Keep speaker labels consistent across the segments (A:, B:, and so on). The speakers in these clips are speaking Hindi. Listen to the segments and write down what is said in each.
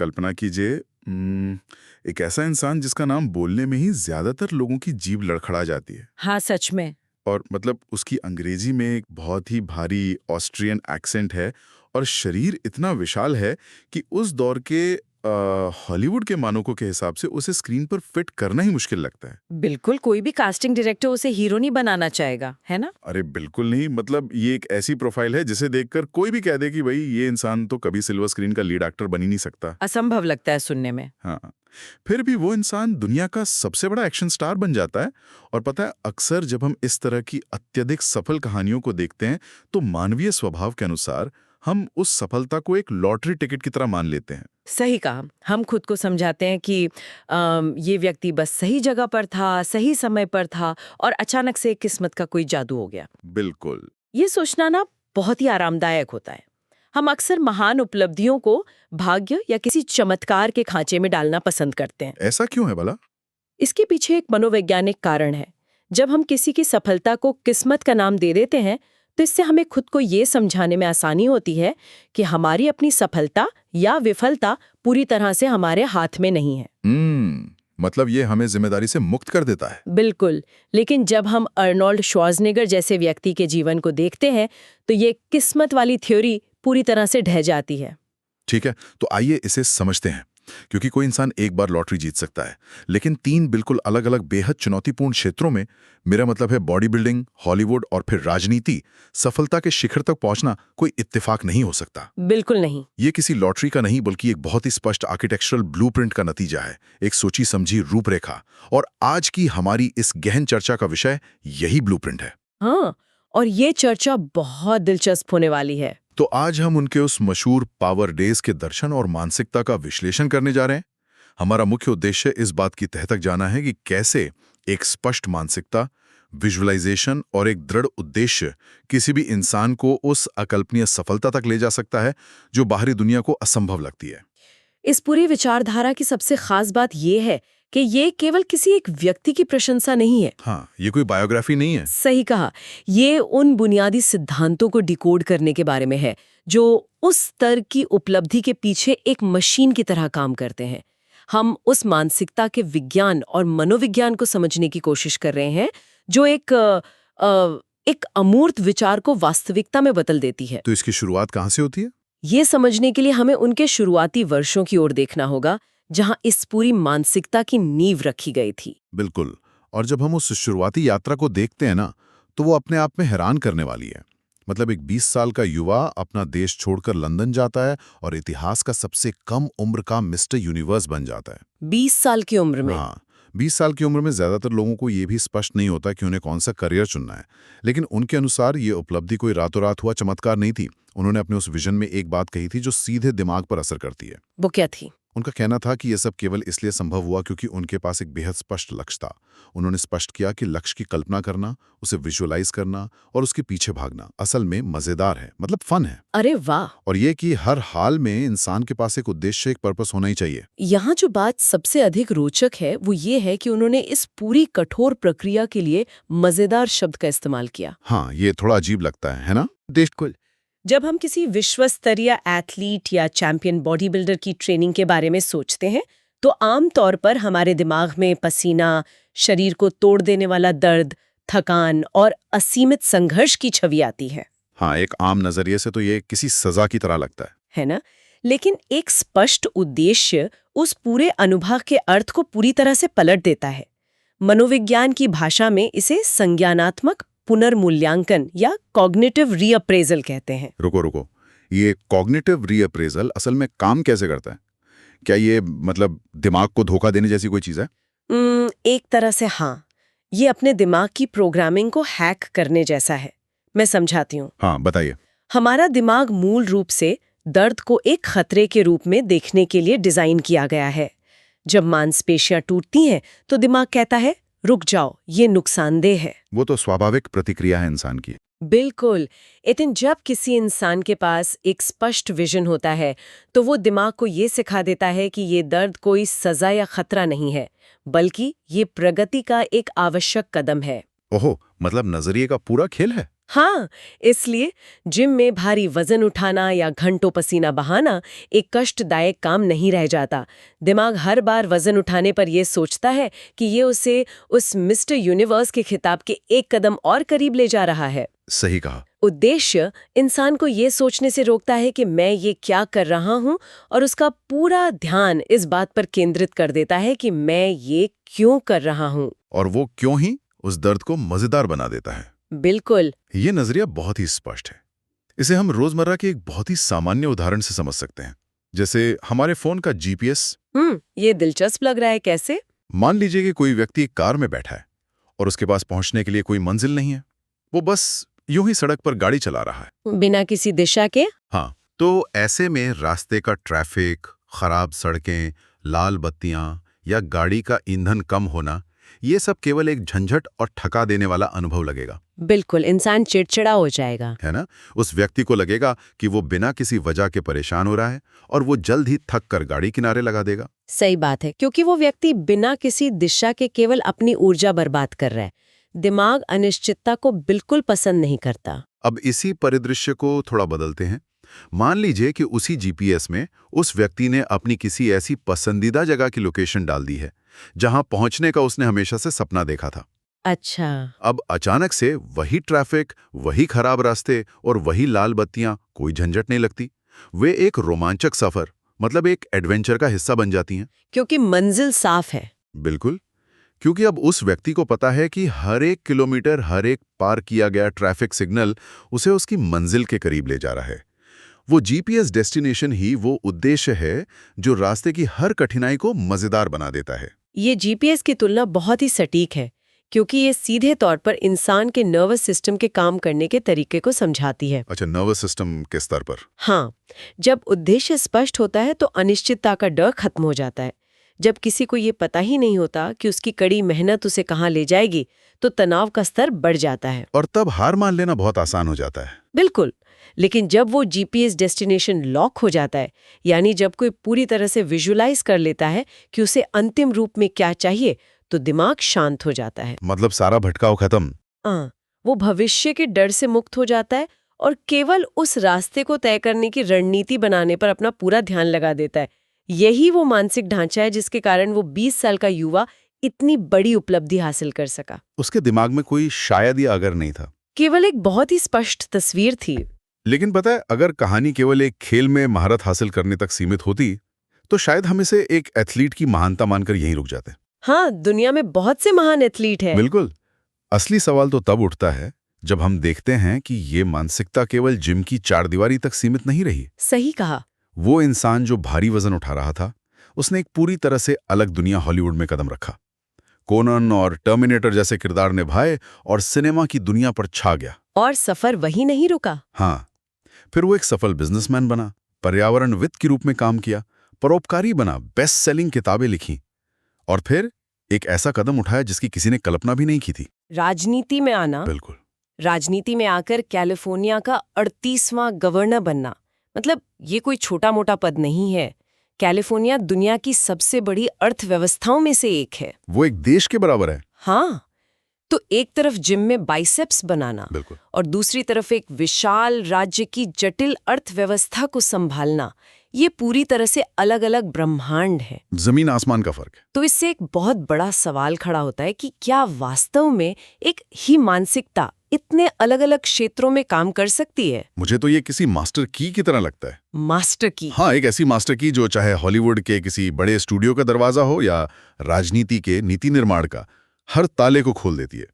A: कल्पना कीजिए एक ऐसा इंसान जिसका नाम बोलने में ही ज्यादातर लोगों की जीभ लड़खड़ा जाती है।
B: हाँ, सच में।
A: और मतलब उसकी अंग्रेजी में एक बहुत ही भारी ऑस्ट्रियन एक्सेंट है और शरीर इतना विशाल है कि उस दौर के हॉलीवुड के मानकों के हिसाब से उसे स्क्रीन पर फिट करना ही मुश्किल लगता है।
B: बिल्कुल, कोई भी कास्टिंग डायरेक्टर उसे हीरो नहीं बनाना चाहेगा, है ना?
A: अरे बिल्कुल नहीं, मतलब ये एक ऐसी प्रोफाइल है जिसे देखकर कोई भी कह दे कि भाई ये इंसान तो कभी सिल्वर स्क्रीन का लीड एक्टर बन ही नहीं सकता।
B: असंभव लगता है सुनने में।
A: हाँ, फिर भी वो इंसान दुनिया का सबसे बड़ा एक्शन स्टार बन जाता है। और पता है, अक्सर जब हम इस तरह की अत्यधिक सफल कहानियों को देखते हैं तो मानवीय स्वभाव के अनुसार हम उस सफलता को एक लॉटरी टिकट की तरह मान लेते हैं।
B: सही कहा। हम खुद को समझाते हैं कि ये व्यक्ति बस सही जगह पर था, सही समय पर था और अचानक से किस्मत का कोई जादू हो गया।
A: बिल्कुल।
B: ये सोचना ना बहुत ही आरामदायक होता है। हम अक्सर महान उपलब्धियों को भाग्य या किसी चमत्कार के खांचे में डालना पसंद करते हैं।
A: ऐसा क्यों है भला?
B: इसके पीछे एक मनोवैज्ञानिक कारण है। जब हम किसी की सफलता को किस्मत का नाम दे देते हैं, तो इससे हमें खुद को ये समझाने में आसानी होती है कि हमारी अपनी सफलता या विफलता पूरी तरह से हमारे हाथ में नहीं है।
A: मतलब ये हमें जिम्मेदारी से मुक्त कर देता है।
B: बिल्कुल। लेकिन जब हम अर्नोल्ड श्वार्ज़नेगर जैसे व्यक्ति के जीवन को देखते हैं, तो ये किस्मत वाली थ्योरी पूरी तरह से ढह जाती है।
A: ठीक है, तो आइए इसे समझते हैं। क्योंकि कोई इंसान एक बार लॉटरी जीत सकता है, लेकिन 3 बिल्कुल अलग अलग बेहद चुनौतीपूर्ण क्षेत्रों में, मेरा मतलब है बॉडी बिल्डिंग, हॉलीवुड और फिर राजनीति, सफलता के शिखर तक पहुंचना कोई इत्तेफाक नहीं हो सकता।
B: बिल्कुल नहीं।
A: ये किसी लॉटरी का नहीं बल्कि एक बहुत ही स्पष्ट आर्किटेक्चरल ब्लूप्रिंट का नतीजा है, एक सोची समझी रूपरेखा। और आज की हमारी इस गहन चर्चा का विषय यही ब्लूप्रिंट है।
B: हाँ, और ये चर्चा बहुत दिलचस्प होने वाली है।
A: तो आज हम उनके उस मशहूर पावर डेज के दर्शन और मानसिकता का विश्लेषण करने जा रहे हैं। हमारा मुख्य उद्देश्य इस बात की तह तक जाना है कि कैसे एक स्पष्ट मानसिकता, विजुअलाइजेशन और एक दृढ़ उद्देश्य किसी भी इंसान को उस अकल्पनीय सफलता तक ले जा सकता है जो बाहरी दुनिया को असंभव लगती है।
B: इस पूरी विचारधारा की सबसे खास बात यह है कि ये केवल किसी एक व्यक्ति की प्रशंसा नहीं है।
A: हाँ, ये कोई बायोग्राफी नहीं है।
B: सही कहा। ये उन बुनियादी सिद्धांतों को डिकोड करने के बारे में है जो उस स्तर की उपलब्धि के पीछे एक मशीन की तरह काम करते हैं। हम उस मानसिकता के विज्ञान और मनोविज्ञान को समझने की कोशिश कर रहे हैं जो एक अमूर्त विचार को वास्तविकता में बदल देती है।
A: तो इसकी शुरुआत कहाँ से होती है?
B: ये समझने के लिए हमें उनके शुरुआती वर्षों की ओर देखना होगा जहां इस पूरी मानसिकता की नींव रखी गई थी।
A: बिल्कुल। और जब हम उस शुरुआती यात्रा को देखते हैं ना, तो वो अपने आप में हैरान करने वाली है। मतलब एक 20 साल का युवा अपना देश छोड़कर लंदन जाता है और इतिहास का सबसे कम उम्र का मिस्टर यूनिवर्स बन जाता है।
B: 20 साल की उम्र में?
A: हाँ, 20 साल की उम्र में ज्यादातर लोगों को ये भी स्पष्ट नहीं होता कि उन्हें कौन सा करियर चुनना है। लेकिन उनके अनुसार ये उपलब्धि कोई रातों रात हुआ चमत्कार नहीं थी। उन्होंने अपने उस विजन में एक बात कही थी जो सीधे दिमाग पर असर करती है।
B: वो क्या थी?
A: उनका कहना था कि यह सब केवल इसलिए संभव हुआ क्योंकि उनके पास एक बेहद स्पष्ट लक्ष्य था। उन्होंने स्पष्ट किया कि लक्ष्य की कल्पना करना, उसे विजुअलाइज करना और उसके पीछे भागना असल में मजेदार है, मतलब फन है।
B: अरे वाह!
A: और ये कि हर हाल में इंसान के पास एक उद्देश्य, एक पर्पस होना ही चाहिए।
B: यहाँ जो बात सबसे अधिक रोचक है वो ये है कि उन्होंने इस पूरी कठोर प्रक्रिया के लिए मजेदार शब्द का इस्तेमाल किया।
A: हाँ, ये थोड़ा अजीब लगता है ना?
B: बिल्कुल। जब हम किसी विश्व स्तरीय एथलीट या चैंपियन बॉडी बिल्डर की ट्रेनिंग के बारे में सोचते हैं तो आम तौर पर हमारे दिमाग में पसीना, शरीर को तोड़ देने वाला दर्द, थकान और असीमित संघर्ष की छवि आती है।
A: हाँ, एक आम नजरिए से तो ये किसी सजा की तरह लगता
B: है ना? लेकिन एक स्पष्ट उद्देश्य उस पूरे अनुभव के अर्थ को पूरी तरह से पलट देता है। मनोविज्ञान की भाषा में इसे संज्ञानात्मक पुनर्मूल्यांकन या कॉग्निटिव रीअप्रेजल कहते हैं।
A: रुको, ये कॉग्निटिव रीअप्रेजल असल में काम कैसे करता है? क्या ये मतलब दिमाग को धोखा देने जैसी कोई चीज है?
B: एक तरह से हाँ। ये अपने दिमाग की प्रोग्रामिंग को हैक करने जैसा है। मैं समझाती हूँ।
A: हाँ, बताइए।
B: हमारा दिमाग मूल रूप से दर्द को एक खतरे के रूप में देखने के लिए डिजाइन किया गया है। जब मांसपेशियां टूटती हैं तो दिमाग कहता है रुक जाओ, ये नुकसानदेह है।
A: वो तो स्वाभाविक प्रतिक्रिया है इंसान की।
B: बिल्कुल। लेकिन जब किसी इंसान के पास एक स्पष्ट विजन होता है तो वो दिमाग को ये सिखा देता है कि ये दर्द कोई सजा या खतरा नहीं है, बल्कि ये प्रगति का एक आवश्यक कदम है।
A: ओहो, मतलब नजरिए का पूरा खेल है।
B: हाँ, इसलिए जिम में भारी वजन उठाना या घंटों पसीना बहाना एक कष्टदायक काम नहीं रह जाता। दिमाग हर बार वजन उठाने पर यह सोचता है कि ये उसे उस मिस्टर यूनिवर्स के खिताब के एक कदम और करीब ले जा रहा है।
A: सही कहा।
B: उद्देश्य इंसान को ये सोचने से रोकता है कि मैं ये क्या कर रहा हूँ, और उसका पूरा ध्यान इस बात पर केंद्रित कर देता है कि मैं ये क्यों कर रहा हूँ।
A: और वो क्यों ही उस दर्द को मजेदार बना देता है।
B: बिल्कुल।
A: ये नजरिया बहुत ही स्पष्ट है। इसे हम रोजमर्रा के एक बहुत ही सामान्य उदाहरण से समझ सकते हैं, जैसे हमारे फोन का जीपीएस।
B: ये दिलचस्प लग रहा है। कैसे?
A: मान लीजिए कि कोई व्यक्ति एक कार में बैठा है और उसके पास पहुंचने के लिए कोई मंजिल नहीं है। वो बस यूं ही सड़क पर गाड़ी चला रहा है,
B: बिना किसी दिशा के।
A: हाँ, तो ऐसे में रास्ते का ट्रैफिक, खराब सड़कें, लाल बत्तियां या गाड़ी का ईंधन कम होना, ये सब केवल एक झंझट और थका देने वाला अनुभव लगेगा।
B: बिल्कुल, इंसान चिड़चिड़ा हो जाएगा,
A: है ना? उस व्यक्ति को लगेगा कि वो बिना किसी वजह के परेशान हो रहा है और वो जल्द ही थक कर गाड़ी किनारे लगा देगा।
B: सही बात है, क्योंकि वो व्यक्ति बिना किसी दिशा के केवल अपनी ऊर्जा बर्बाद कर रहा है। दिमाग अनिश्चितता को बिल्कुल पसंद नहीं करता।
A: अब इसी परिदृश्य को थोड़ा बदलते हैं। मान लीजिए कि उसी जीपीएस में उस व्यक्ति ने अपनी किसी ऐसी पसंदीदा जगह की लोकेशन डाल दी है जहां पहुंचने का उसने हमेशा से सपना देखा था।
B: अच्छा।
A: अब अचानक से वही ट्रैफिक, वही खराब रास्ते और वही लाल बत्तियां, कोई झंझट नहीं लगती। वे एक रोमांचक सफर, मतलब एक एडवेंचर का हिस्सा बन जाती हैं।
B: क्योंकि मंजिल साफ है।
A: बिल्कुल, क्योंकि अब उस व्यक्ति को पता है कि हर एक किलोमीटर, हर एक पार किया गया ट्रैफिक सिग्नल उसे उसकी मंजिल के करीब ले जा रहा है। वो जीपीएस डेस्टिनेशन ही वो उद्देश्य है जो रास्ते की हर कठिनाई को मजेदार बना देता है।
B: ये जीपीएस की तुलना बहुत ही सटीक है, क्योंकि ये सीधे तौर पर इंसान के नर्वस सिस्टम के काम करने के तरीके को समझाती है।
A: अच्छा, नर्वस सिस्टम के स्तर पर?
B: हाँ, जब उद्देश्य स्पष्ट होता है तो अनिश्चितता का डर खत्म हो जाता है। जब किसी को ये पता ही नहीं होता कि उसकी कड़ी मेहनत उसे कहाँ ले जाएगी, तो तनाव का स्तर बढ़ जाता है
A: और तब हार मान लेना बहुत आसान हो जाता है।
B: बिल्कुल। लेकिन जब वो जीपीएस डेस्टिनेशन लॉक हो जाता है, यानी जब कोई पूरी तरह से विजुलाइज कर लेता है कि उसे अंतिम रूप में क्या चाहिए, तो दिमाग शांत हो जाता है।
A: मतलब सारा भटकाव खत्म।
B: वो भविष्य के डर से मुक्त हो जाता है और केवल उस रास्ते को तय करने की रणनीति बनाने पर अपना पूरा ध्यान लगा देता है। यही वो मानसिक ढांचा है जिसके कारण वो 20 साल का युवा इतनी बड़ी उपलब्धि हासिल कर सका।
A: उसके दिमाग में कोई शायद या अगर नहीं था,
B: केवल एक बहुत ही स्पष्ट तस्वीर थी।
A: लेकिन पता है, अगर कहानी केवल एक खेल में महारत हासिल करने तक सीमित होती तो शायद हम इसे एक एथलीट की महानता मानकर यहीं रुक जाते।
B: हाँ, दुनिया में बहुत से महान एथलीट हैं।
A: बिल्कुल। असली सवाल तो तब उठता है जब हम देखते हैं कि ये मानसिकता केवल जिम की चारदीवारी तक सीमित नहीं रही।
B: सही कहा।
A: वो इंसान जो भारी वजन उठा रहा था, उसने एक पूरी तरह से अलग दुनिया हॉलीवुड में कदम रखा। कोनन और टर्मिनेटर जैसे किरदार निभाए और सिनेमा की दुनिया पर छा गया।
B: और सफर वही नहीं रुका।
A: हाँ, फिर वो एक सफल बिजनेसमैन बना, पर्यावरणविद के रूप में काम किया, परोपकारी बना, बेस्ट सेलिंग किताबें लिखी, और फिर एक ऐसा कदम उठाया जिसकी किसी ने कल्पना भी नहीं की थी।
B: राजनीति में आना।
A: बिल्कुल।
B: राजनीति में आकर कैलिफोर्निया का 38वां गवर्नर बनना, मतलब ये कोई छोटा मोटा पद नहीं है। कैलिफोर्निया दुनिया की सबसे बड़ी अर्थव्यवस्थाओं में से एक है।
A: वो एक देश के बराबर है।
B: हाँ, तो एक तरफ जिम में बाइसेप्स बनाना,
A: बिल्कुल,
B: और दूसरी तरफ एक विशाल राज्य की जटिल अर्थव्यवस्था को संभालना, ये पूरी तरह से अलग अलग ब्रह्मांड है।
A: जमीन आसमान का फर्क है।
B: तो इससे एक बहुत बड़ा सवाल खड़ा होता है कि क्या वास्तव में एक ही मानसिकता इतने अलग अलग क्षेत्रों में काम कर सकती है?
A: मुझे तो ये किसी मास्टर की तरह लगता है।
B: मास्टर की?
A: हाँ, एक ऐसी मास्टर की जो चाहे हॉलीवुड के किसी बड़े स्टूडियो का दरवाजा हो या राजनीति के नीति निर्माण का, हर ताले को खोल देती है।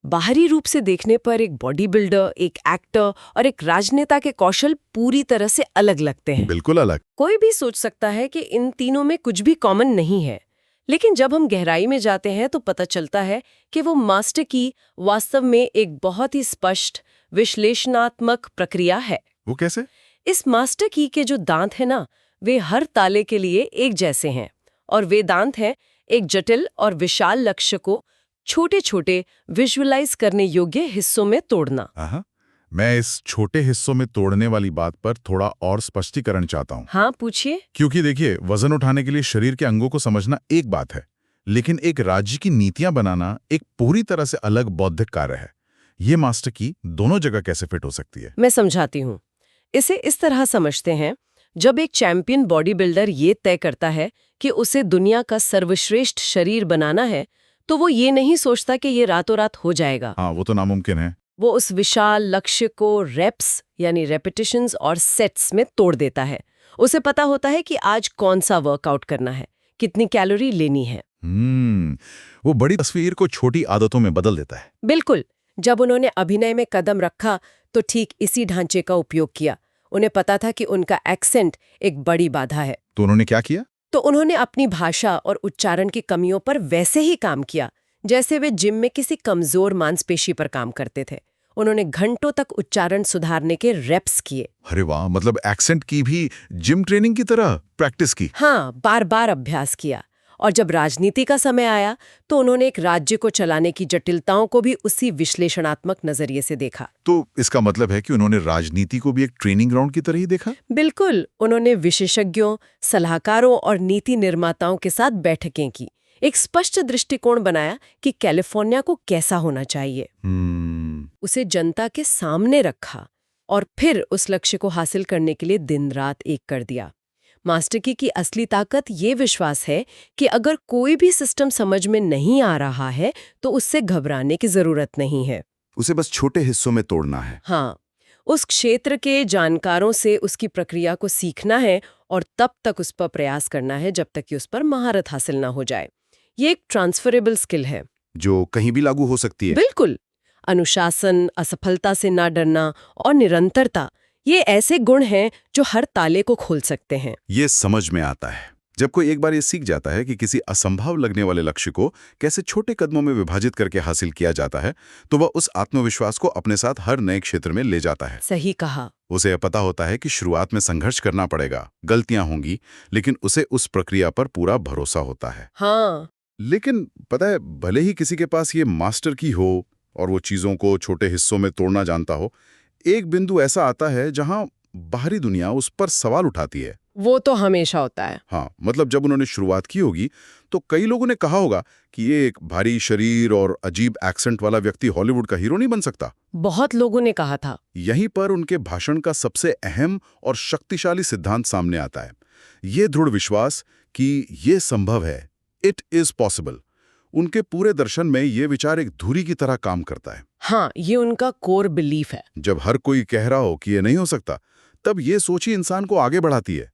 B: बाहरी रूप से देखने पर एक बॉडी बिल्डर, एक एक्टर और एक राजनेता के कौशल पूरी तरह से अलग लगते हैं।
A: बिल्कुल अलग।
B: कोई भी सोच सकता है कि इन तीनों में कुछ भी कॉमन नहीं है, लेकिन जब हम गहराई में जाते हैं तो पता चलता है कि वो मास्टर की वास्तव में एक बहुत ही स्पष्ट विश्लेषणात्मक प्रक्रिया है।
A: वो कैसे?
B: इस मास्टर की के जो दांत है ना, वे हर ताले के लिए एक जैसे हैं, और वे दांत हैं एक जटिल और विशाल लक्ष्य को छोटे छोटे विजुअलाइज करने योग्य हिस्सों में तोड़ना।
A: मैं इस छोटे हिस्सों में तोड़ने वाली बात पर थोड़ा और स्पष्टीकरण चाहता हूँ।
B: हाँ, पूछिए।
A: क्योंकि देखिए, वजन उठाने के लिए शरीर के अंगों को समझना एक बात है, लेकिन एक राज्य की नीतियां बनाना एक पूरी तरह से अलग बौद्धिक कार्य है। ये मास्टर की दोनों जगह कैसे फिट हो सकती है?
B: मैं समझाती हूँ। इसे इस तरह समझते हैं, जब एक चैंपियन बॉडी बिल्डर ये तय करता है कि उसे दुनिया का सर्वश्रेष्ठ शरीर बनाना है, तो वो ये नहीं सोचता कि ये रातों रात हो जाएगा।
A: हाँ, वो तो नामुमकिन है।
B: वो उस विशाल लक्ष्य को रेप्स यानी रेपिटेशंस और सेट्स में तोड़ देता है। उसे पता होता है कि आज कौन सा वर्कआउट करना है, कितनी कैलोरी लेनी है।
A: वो बड़ी तस्वीर को छोटी आदतों में बदल देता है।
B: बिल्कुल। जब उन्होंने अभिनय में कदम रखा तो ठीक इसी ढांचे का उपयोग किया। उन्हें पता था कि उनका एक्सेंट एक बड़ी बाधा है,
A: तो उन्होंने क्या किया?
B: तो उन्होंने अपनी भाषा और उच्चारण की कमियों पर वैसे ही काम किया जैसे वे जिम में किसी कमजोर मांसपेशी पर काम करते थे। उन्होंने घंटों तक उच्चारण सुधारने के रेप्स किए।
A: अरे वाह, मतलब एक्सेंट की भी जिम ट्रेनिंग की तरह प्रैक्टिस की।
B: हाँ, बार बार अभ्यास किया। और जब राजनीति का समय आया तो उन्होंने एक राज्य को चलाने की जटिलताओं को भी उसी विश्लेषणात्मक नजरिए से देखा।
A: तो इसका मतलब है कि उन्होंने राजनीति को भी एक ट्रेनिंग ग्राउंड की तरह ही देखा?
B: बिल्कुल। उन्होंने विशेषज्ञों, सलाहकारों और नीति निर्माताओं के साथ बैठकें की, एक स्पष्ट दृष्टिकोण बनाया कि कैलिफोर्निया को कैसा होना चाहिए। उसे जनता के सामने रखा और फिर उस लक्ष्य को हासिल करने के लिए दिन रात एक कर दिया। मास्टर की असली ताकत ये विश्वास है कि अगर कोई भी सिस्टम समझ में नहीं आ रहा है तो उससे घबराने की जरूरत नहीं है।
A: उसे बस छोटे हिस्सों में तोड़ना है।
B: हाँ, उस क्षेत्र के जानकारों से उसकी प्रक्रिया को सीखना है और तब तक उस पर प्रयास करना है जब तक कि उस पर महारत हासिल ना हो जाए। ये एक ट्रांसफरेबल स्किल है
A: जो कहीं भी लागू हो सकती है।
B: बिल्कुल। अनुशासन, असफलता से ना डरना और निरंतरता, ये ऐसे गुण हैं जो हर ताले को खोल सकते हैं।
A: ये समझ में आता है जब कोई एक बार ये सीख जाता है कि किसी असंभव लगने वाले लक्ष्य को कैसे छोटे कदमों में विभाजित करके हासिल किया जाता है, तो वह उस आत्मविश्वास को अपने साथ हर नए क्षेत्र में ले जाता है।
B: सही कहा।
A: उसे यह पता होता है कि शुरुआत में संघर्ष करना पड़ेगा, गलतियां होंगी, लेकिन उसे उस प्रक्रिया पर पूरा भरोसा होता है।
B: हाँ,
A: लेकिन पता है, भले ही किसी के पास ये मास्टर की हो और वो चीजों को छोटे हिस्सों में तोड़ना जानता हो, एक बिंदु ऐसा आता है जहां बाहरी दुनिया उस पर सवाल उठाती है।
B: वो तो हमेशा होता है।
A: हाँ, मतलब जब उन्होंने शुरुआत की होगी तो कई लोगों ने कहा होगा कि ये एक भारी शरीर और अजीब एक्सेंट वाला व्यक्ति हॉलीवुड का हीरो नहीं बन सकता।
B: बहुत लोगों ने कहा था।
A: यहीं पर उनके भाषण का सबसे अहम और शक्तिशाली सिद्धांत सामने आता है, ये दृढ़ विश्वास कि ये संभव है, इट इज पॉसिबल। उनके पूरे दर्शन में ये विचार एक धुरी की तरह काम करता है।
B: हाँ, ये उनका कोर बिलीफ है।
A: जब हर कोई कह रहा हो कि ये नहीं हो सकता, तब ये सोच ही इंसान को आगे बढ़ाती है।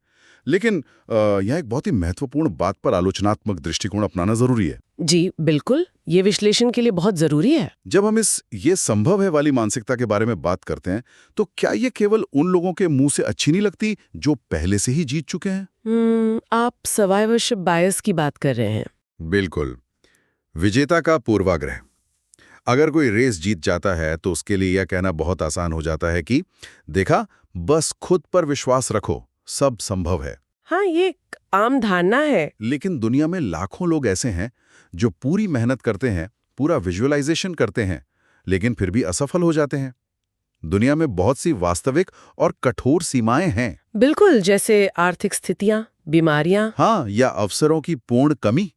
A: लेकिन यह एक बहुत ही महत्वपूर्ण बात पर आलोचनात्मक दृष्टिकोण अपनाना जरूरी है।
B: जी बिल्कुल, ये विश्लेषण के लिए बहुत जरूरी है।
A: जब हम इस ये संभव है वाली मानसिकता के बारे में बात करते हैं, तो क्या ये केवल उन लोगों के मुंह से अच्छी नहीं लगती जो पहले से ही जीत चुके हैं?
B: आप सर्वाइवरशिप बायस की बात कर रहे हैं।
A: बिल्कुल, विजेता का पूर्वाग्रह। अगर कोई रेस जीत जाता है तो उसके लिए यह कहना बहुत आसान हो जाता है कि देखा, बस खुद पर विश्वास रखो, सब संभव है।
B: हाँ, ये एक आम धारणा है।
A: लेकिन दुनिया में लाखों लोग ऐसे हैं जो पूरी मेहनत करते हैं, पूरा विजुअलाइजेशन करते हैं, लेकिन फिर भी असफल हो जाते हैं। दुनिया में बहुत सी वास्तविक और कठोर सीमाएं हैं।
B: बिल्कुल, जैसे आर्थिक स्थितियां, बीमारियां।
A: हाँ, या अवसरों की पूर्ण कमी।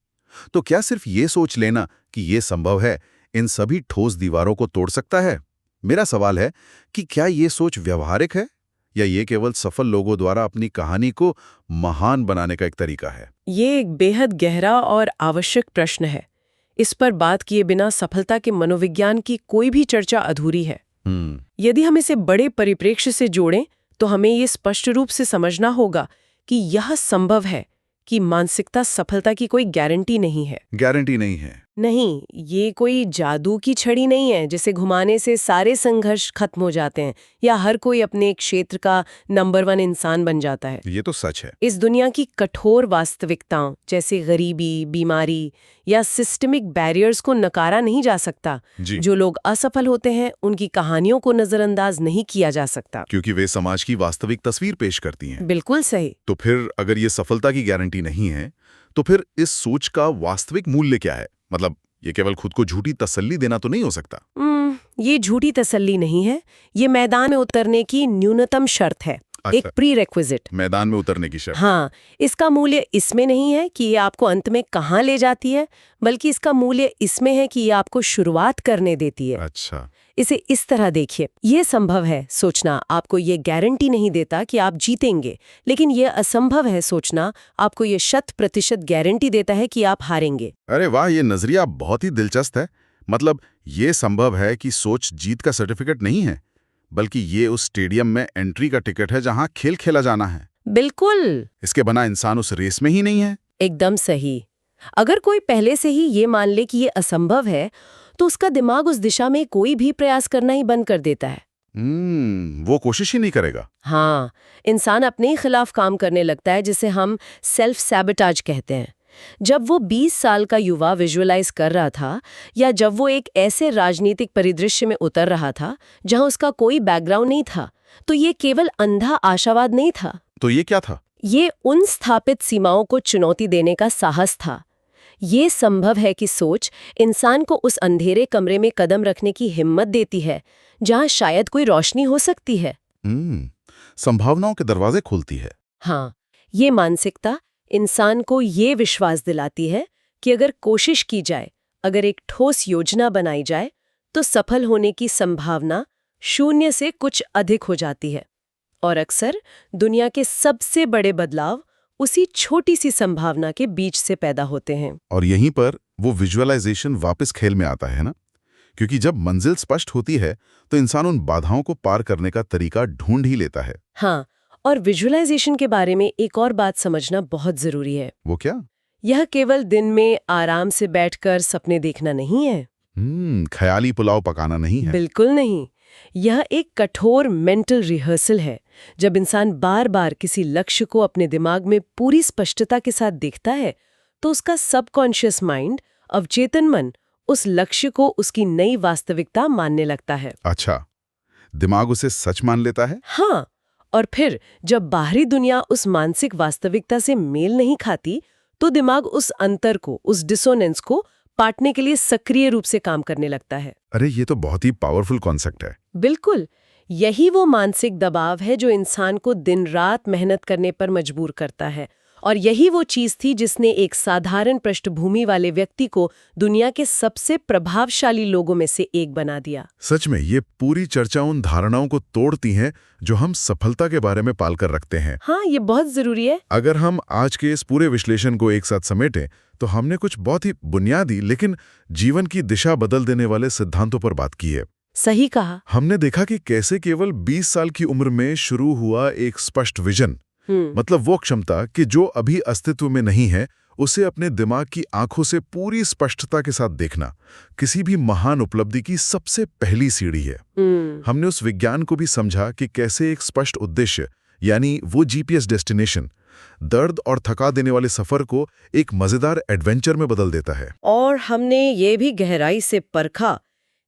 A: तो क्या सिर्फ ये सोच लेना कि ये संभव है इन सभी ठोस दीवारों को तोड़ सकता है? मेरा सवाल है कि क्या ये सोच व्यवहारिक है या ये केवल सफल लोगों द्वारा अपनी कहानी को महान बनाने का एक तरीका है?
B: ये एक बेहद गहरा और आवश्यक प्रश्न है। इस पर बात किए बिना सफलता के मनोविज्ञान की कोई भी चर्चा अधूरी है। यदि हम इसे बड़े परिप्रेक्ष्य से जोड़ें तो हमें ये स्पष्ट रूप से समझना होगा कि यह संभव है कि मानसिकता सफलता की कोई गारंटी नहीं है।
A: गारंटी नहीं है?
B: नहीं, ये कोई जादू की छड़ी नहीं है जिसे घुमाने से सारे संघर्ष खत्म हो जाते हैं या हर कोई अपने क्षेत्र का नंबर 1 इंसान बन जाता है।
A: ये तो सच है।
B: इस दुनिया की कठोर वास्तविकताओं जैसे गरीबी, बीमारी या सिस्टमिक बैरियर्स को नकारा नहीं जा सकता। जो लोग असफल होते हैं उनकी कहानियों को नजरअंदाज नहीं किया जा सकता,
A: क्योंकि वे समाज की वास्तविक तस्वीर पेश करती हैं।
B: बिल्कुल सही।
A: तो फिर अगर ये सफलता की गारंटी नहीं है, तो फिर इस सोच का वास्तविक मूल्य क्या है? मतलब ये केवल खुद को झूठी तसल्ली देना तो नहीं हो सकता?
B: ये झूठी तसल्ली नहीं है, ये मैदान में उतरने की न्यूनतम शर्त है।
A: अच्छा,
B: एक प्री रेक्विजिट।
A: मैदान में उतरने की शर्त।
B: हाँ, इसका मूल्य इसमें नहीं है कि ये आपको अंत में कहाँ ले जाती है, बल्कि इसका मूल्य इसमें है कि ये आपको शुरुआत करने देती है।
A: अच्छा।
B: इसे इस तरह देखिए, ये संभव है सोचना आपको ये गारंटी नहीं देता कि आप जीतेंगे, लेकिन ये असंभव है सोचना आपको ये 100% गारंटी देता है कि आप हारेंगे।
A: अरे वाह, ये नजरिया बहुत ही दिलचस्प है। मतलब ये संभव है कि सोच जीत का सर्टिफिकेट नहीं है, बल्कि ये उस स्टेडियम में एंट्री का टिकट है जहां खेल खेला जाना है।
B: बिल्कुल,
A: इसके बिना इंसान उस रेस में ही नहीं है।
B: एकदम सही। अगर कोई पहले से ही ये मान ले कि ये असंभव है, तो उसका दिमाग उस दिशा में कोई भी प्रयास करना ही बंद कर देता है।
A: वो कोशिश ही नहीं करेगा।
B: हाँ, इंसान अपने ही खिलाफ काम करने लगता है, जिसे हम सेल्फ सैबोटाज कहते हैं। जब वो 20 साल का युवा विजुअलाइज कर रहा था, या जब वो एक ऐसे राजनीतिक परिदृश्य में उतर रहा था जहां उसका कोई बैकग्राउंड नहीं था, तो ये केवल अंधा आशावाद नहीं था।
A: तो ये क्या था?
B: ये उन स्थापित सीमाओं को चुनौती देने का साहस था। ये संभव है कि सोच इंसान को उस अंधेरे कमरे में कदम रखने की हिम्मत देती है जहां शायद कोई रोशनी हो सकती है।
A: संभावनाओं के दरवाजे खोलती है।
B: हाँ, ये मानसिकता इंसान को ये विश्वास दिलाती है कि अगर कोशिश की जाए, अगर एक ठोस योजना बनाई जाए, तो सफल होने की संभावना 0 से कुछ अधिक हो जाती है। और अक्सर दुनिया के सबसे बड़े बदलाव उसी छोटी सी संभावना के बीच से पैदा होते हैं।
A: और यहीं पर वो विजुअलाइजेशन वापस खेल में आता है ना, क्योंकि जब मंजिल स्पष्ट होती है तो इंसान उन बाधाओं को पार करने का तरीका ढूंढ ही लेता है।
B: हाँ, और विजुअलाइजेशन के बारे में एक और बात समझना बहुत जरूरी है।
A: वो क्या?
B: यह केवल दिन में आराम से बैठकर सपने देखना नहीं है।
A: ख्याली पुलाव पकाना नहीं है।
B: बिल्कुल नहीं। यह एक कठोर मेंटल रिहर्सल है। जब इंसान बार बार किसी लक्ष्य को अपने दिमाग में पूरी स्पष्टता के साथ देखता है, तो उसका सबकॉन्शियस माइंड, अवचेतन मन, उस लक्ष्य को उसकी नई वास्तविकता मानने लगता है।
A: अच्छा, दिमाग उसे सच मान लेता है?
B: हाँ, और फिर जब बाहरी दुनिया उस मानसिक वास्तविकता से मेल नहीं खाती, तो दिमाग उस अंतर को, उस डिसोनेंस को पाटने के लिए सक्रिय रूप से काम करने लगता है।
A: अरे ये तो बहुत ही पावरफुल कॉन्सेप्ट है।
B: बिल्कुल, यही वो मानसिक दबाव है जो इंसान को दिन रात मेहनत करने पर मजबूर करता है। और यही वो चीज थी जिसने एक साधारण पृष्ठभूमि वाले व्यक्ति को दुनिया के सबसे प्रभावशाली लोगों में से एक बना दिया।
A: सच में ये पूरी चर्चा उन धारणाओं को तोड़ती है जो हम सफलता के बारे में पालकर रखते हैं।
B: हाँ, ये बहुत जरूरी है।
A: अगर हम आज के इस पूरे विश्लेषण को एक साथ समेटें, तो हमने कुछ बहुत ही बुनियादी लेकिन जीवन की दिशा बदल देने वाले सिद्धांतों पर बात की है।
B: सही कहा।
A: हमने देखा कि कैसे केवल 20 साल की उम्र में शुरू हुआ एक स्पष्ट विजन, मतलब वो क्षमता कि जो अभी अस्तित्व में नहीं है, उसे अपने दिमाग की आंखों से पूरी स्पष्टता के साथ देखना, किसी भी महान उपलब्धि की सबसे पहली सीढ़ी है। हमने उस विज्ञान को भी समझा कि कैसे एक स्पष्ट उद्देश्य, यानी वो जीपीएस डेस्टिनेशन, दर्द और थका देने वाले सफर को एक मजेदार एडवेंचर में बदल देता है।
B: और हमने ये भी गहराई से परखा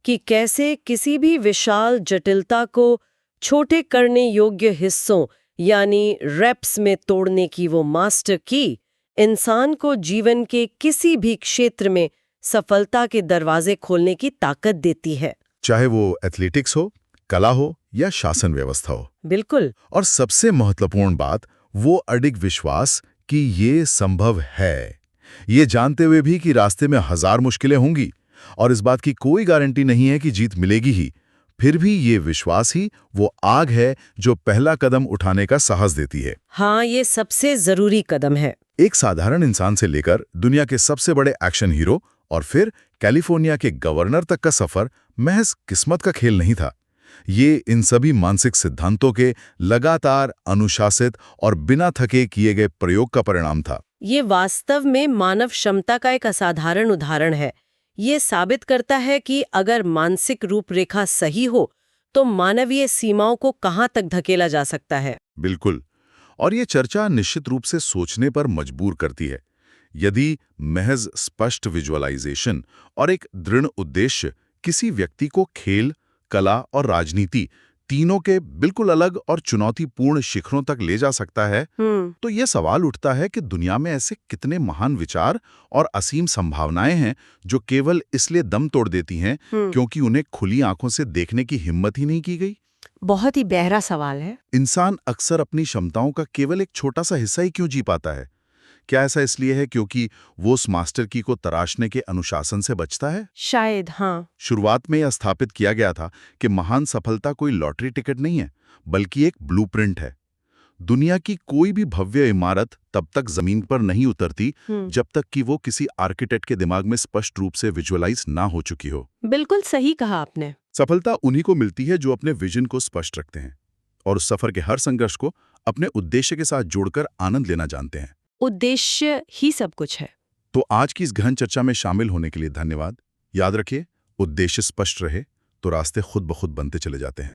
B: कि कैसे किसी भी विशाल जटिलता को छोटे करने योग्य हिस्सों, यानी रेप्स में तोड़ने की वो मास्टर की इंसान को जीवन के किसी भी क्षेत्र में सफलता के दरवाजे खोलने की ताकत देती है।
A: चाहे वो एथलेटिक्स हो, कला हो या शासन व्यवस्था हो।
B: बिल्कुल।
A: और सबसे महत्वपूर्ण बात, वो अडिग विश्वास कि ये संभव है, ये जानते हुए भी कि रास्ते में 1000 मुश्किलें होंगी और इस बात की कोई गारंटी नहीं है कि जीत मिलेगी ही, फिर भी ये विश्वास ही वो आग है जो पहला कदम उठाने का साहस देती है।
B: हाँ, ये सबसे जरूरी कदम है।
A: एक साधारण इंसान से लेकर दुनिया के सबसे बड़े एक्शन हीरो और फिर कैलिफोर्निया के गवर्नर तक का सफर महज किस्मत का खेल नहीं था। ये इन सभी मानसिक सिद्धांतों के लगातार अनुशासित और बिना थके किए गए प्रयोग का परिणाम था।
B: ये वास्तव में मानव क्षमता का एक असाधारण उदाहरण है। ये साबित करता है कि अगर मानसिक रूपरेखा सही हो, तो मानवीय सीमाओं को कहां तक धकेला जा सकता है।
A: बिल्कुल। और ये चर्चा निश्चित रूप से सोचने पर मजबूर करती है। यदि महज स्पष्ट विजुअलाइजेशन और एक दृढ़ उद्देश्य किसी व्यक्ति को खेल, कला और राजनीति तीनों के बिल्कुल अलग और चुनौतीपूर्ण शिखरों तक ले जा सकता है, तो यह सवाल उठता है कि दुनिया में ऐसे कितने महान विचार और असीम संभावनाएं हैं जो केवल इसलिए दम तोड़ देती हैं क्योंकि उन्हें खुली आंखों से देखने की हिम्मत ही नहीं की गई।
B: बहुत ही गहरा सवाल है।
A: इंसान अक्सर अपनी क्षमताओं का केवल एक छोटा सा हिस्सा ही क्यों जी पाता है? क्या ऐसा इसलिए है क्योंकि वो उस मास्टर की को तराशने के अनुशासन से बचता है?
B: शायद हाँ।
A: शुरुआत में यह स्थापित किया गया था कि महान सफलता कोई लॉटरी टिकट नहीं है, बल्कि एक ब्लूप्रिंट है। दुनिया की कोई भी भव्य इमारत तब तक जमीन पर नहीं उतरती जब तक कि वो किसी आर्किटेक्ट के दिमाग में स्पष्ट रूप से विजुअलाइज ना हो चुकी हो।
B: बिल्कुल सही कहा आपने।
A: सफलता उन्हीं को मिलती है जो अपने विजन को स्पष्ट रखते हैं और उस सफर के हर संघर्ष को अपने उद्देश्य के साथ जोड़कर आनंद लेना जानते हैं।
B: उद्देश्य ही सब कुछ है।
A: तो आज की इस गहन चर्चा में शामिल होने के लिए धन्यवाद। याद रखिए, उद्देश्य स्पष्ट रहे तो रास्ते खुद ब खुद बनते चले जाते हैं।